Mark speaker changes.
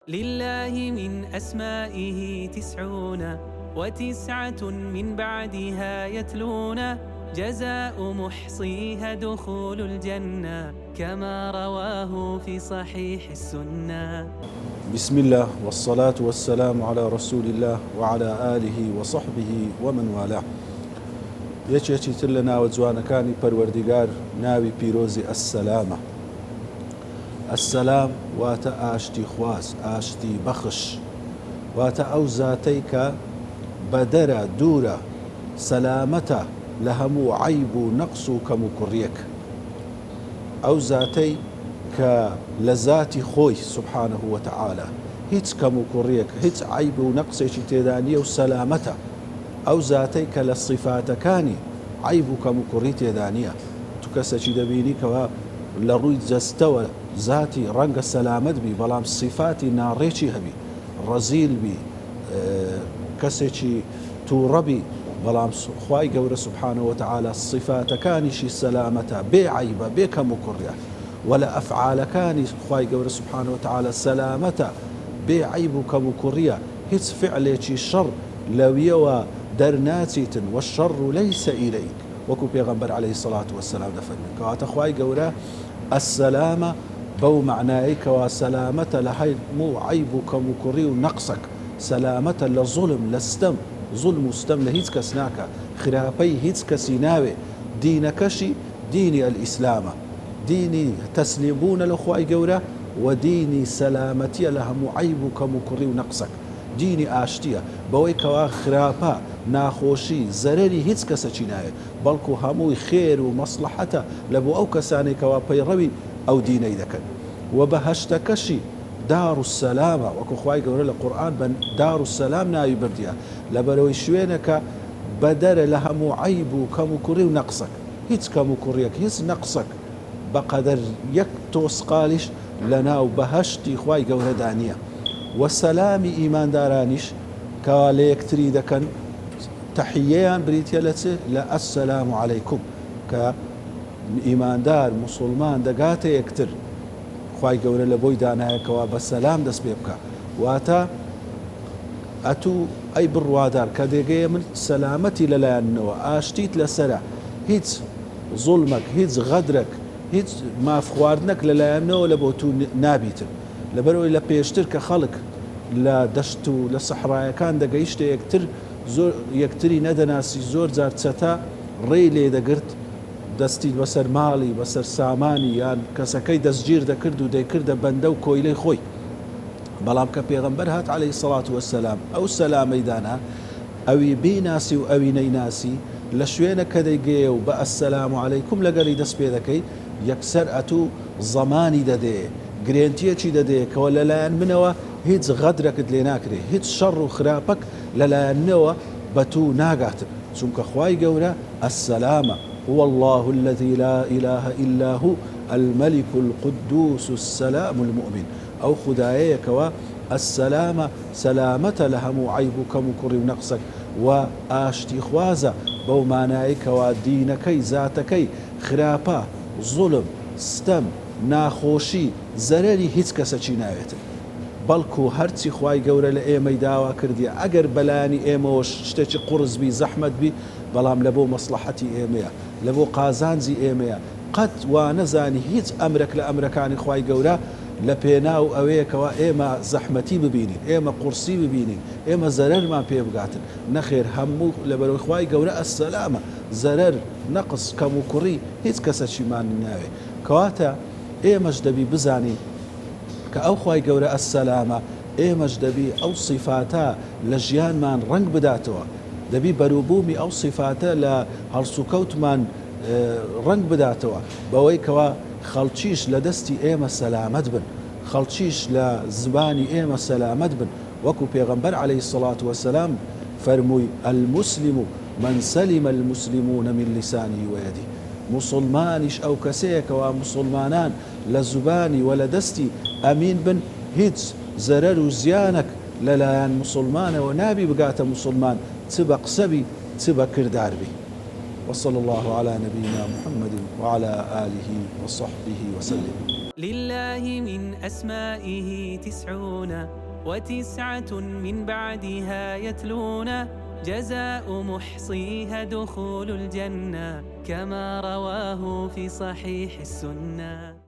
Speaker 1: لله من أسمائه 99 من بعدها يتلون جزاء محصيها دخول الجنة كما رواه في صحيح السنة.
Speaker 2: بسم الله والصلاة والسلام على رسول الله وعلى آله وصحبه ومن والاه. یەکێکی تر لە ناوە جوانەکانی پەروەردیگار ناوی پیرۆزی ئەسسەلامە. ئەسسەلام واتە ئاشتی خواز، ئاشتی بەخش، واتە ئەو زاتەی کە بەدەرە دوورە سەلامەتە لە هەموو عەیب و نەقس و کەم و کوڕیەک، ئەو زاتەی کە لە زاتی خۆی سوبحانەه وتەعالە هیچ کەم و کوڕیەک، هیچ عەیب و نەقسێکی تێدا نییە و سەلامەتە، ئەو زاتەی کە لە صیفاتەکانی عیب و کەم و کوڕی تێدا نییە. تو کەسێکی دەبینی کەوا لە ڕووی جەستەوە زاتی ڕەنگە سەلامەت بی، بەڵام صیفاتی ناڕێکی هەبی، ڕەزیل بی، کەسێکی تووڕە بی، بەڵام خوای گەورە سوبحانەه وتەعالە صیفاتەکانیشی سەلامەتە، بێ عیبە، بێ کەم و کوڕیە، و لە ئەفعالەکانی خوای گەورە سوبحانەه وتەعالە سەلامەتە، بێ عیب و کەم و کوڕیە، هیچ فعلێکی شەڕ لەویەوە دەرناچیتن، والشەڕ لەیسە ئیلەیک، وەکو پێغەمبەر عەلەیهی سەڵات وەسەلام دەفەرمێت. کەواتە خوای گەورە ئەسسەلامە بەو معنایی کەوا سەلامەتە لە هەموو عەیب و کەم و کوڕی و نەقسەک، سەلامەتە لە زوڵم، لە ستەم، زوڵم و ستەم لە هیچ کەس ناکە، خراپەی هیچ کەسی ناوێ. دینەکەشی دینی ئەلئیسلامە، دینی تەسلیمبوونە لە خوای گەورە و دینی سەلامەتیە لە هەموو عەیب و کەم و کوڕی و نەقسەک، دینی ئاشتیە، بەوەی کەوا خراپە، ناخۆشی، زەرەری هیچ کەسەکی ناوێت، بەڵکو هەمووی خێر و مەسلحەتە لە بۆ ئەو کەسانێک کەوا پەیڕەوی ئەو دینەی دەکەن. و بەهەشتەکەشی دار السەلامە، وەکو خوای گەورە لە قورئان بە دار السەلام ناوی بردیە، لەبەرەوەی شوێنەکە بەدەرە لە هەموو عەیب و کەم و کوڕی و نەقسەک، هیچ کەم و کوڕیەک، هیچ نەقسەک بەقەدەر یەک تۆسقالیش لە ناو بەهەشتی خوای گەورەدا نییە. و سەلامی ئیماندارانیش کەوا لە یەکتری دەکەن، تەحیەیان بریتە لە چ؟ لە ئەسسەلام عەلەیکوم، کە ئیماندار موسڵمان دەگاتە یەکتر، خوای گەورە لە بۆی دانایەکەوە بە سەلام دەست پێ بکە، واتە ئەتوو ئەی بڕوادار کە دێگەیە من سەلامەتی لەلایەنەوە، ئاشتیت لەسەرە، هیچ زوڵمەک، هیچ غەدرەک، هیچ ماف خواردنەک لەلایەنەوە لە بۆ تو نابیتن. لەبەرەوەی لە پێشتر کە خەڵک لە دەشت و لە سەحرایەکان دەگەیشتە یەکتر، زۆر یەکتری نەدەناسی، زۆر جار چەتە ڕێی لێ دەگرت، دەستی بەسەر ماڵی، بەسەر سامانی یان کەسەکەی دەستگیر دەکرد و دەیکردە بەندە و کۆیلەی خۆی. بەڵام کە پێغەمبەر هات عەلەیهی سەڵات وەسەلام ئەو سەلامەی دانا، ئەوی بیناسی و ئەوی نەیناسی، لە شوێنە کە دەیگەیە و بە ئەسسەلام عەلەیکوم لەگەڵی دەست پێ دەکەی، یەکسەر ئەتوو زەمانی دەدێ، گرێنتیەکی دەدێ کەوە لەلایەن منەوە هیچ غەدرەکت لێ ناکرێ، هیچ شەڕ و خراپەک لەلایەنەوە بە تو ناگاتن، چونکە خوای گەورە ئەسسەلامە، هو الله الذي لا إله إلا هو الملك القدوس السلام المؤمن. أو خدایەکەوە ئەسسەلامە، سەلامەتە لە هەموو عەیب و کەم و کوڕی و نەقسەک، و ئاشتی خوازە بەو مانایەکەوە دینەکەی، زاتەکەی خراپە، زوڵم، ستەم، ناخۆشی، زەرەری هیچ کەسەکی ناوێتن، بەڵکو هەرچی خوای گەورە لە ئێمەی داوا کردیە، ئەگەر بەلایانی ئێمەوەش شتێکی قورس بی، زەحمەت بی، بەڵام لە بۆ مەسلحەتی ئێمەیە، لە بۆ قازانجی ئێمەیە، قەت وا نەزانی هیچ ئەمرێک لە ئەمرەکانی خوای گەورە لە پێناو ئەوەیەکەوە ئێمە زەحمەتی ببینین، ئێمە قورسی ببینین، ئێمە زەرەرمان پێ بگاتن، نەخێر، هەموو لەبەرەوەی خوای گەورە ئەسسەلامە، زەرەر، نەقس، کەم و کوڕی هیچ کەسەکیمان ناوێ. کەواتە ئێمەش دەبی بزانین کە ئەو خوای گەورە ئەسسەلامە، ئێمەش دەبی ئەو صیفاتە لە ژیانمان ڕنگ بداتەوە، دەبی بەرووبوومی ئەو صیفاتە لە هەڵسوکەوتمان ڕنگ بداتەوە، بەوەی کەوا خەڵکیش لە دەستی ئێمە سەلامەت بن، خەڵکیش لە زبانی ئێمە سەلامەت بن، وەکو پێغەمبەر عەلەیهی سەڵات وەسەلام فەرمووی المسلم من سلم المسلمون من لسانه ويده. مسلمانیش ئەو کەسەیەکەوە مسلمانان لە زوبانی و لە دەستی ئەمین بن، هیچ زەرەر و زیانەک لەلایەن مسلمانەوە نابی بگاتە مسلمان، چ بە قسەبی، چ بە کرداربی. وصلى الله على نبينا محمد وعلى آله وصحبه وسلم.
Speaker 1: لله من أسمائه 99 من بعدها يتلون جزاء محصيها دخول الجنة كما رواه في صحيح السنة.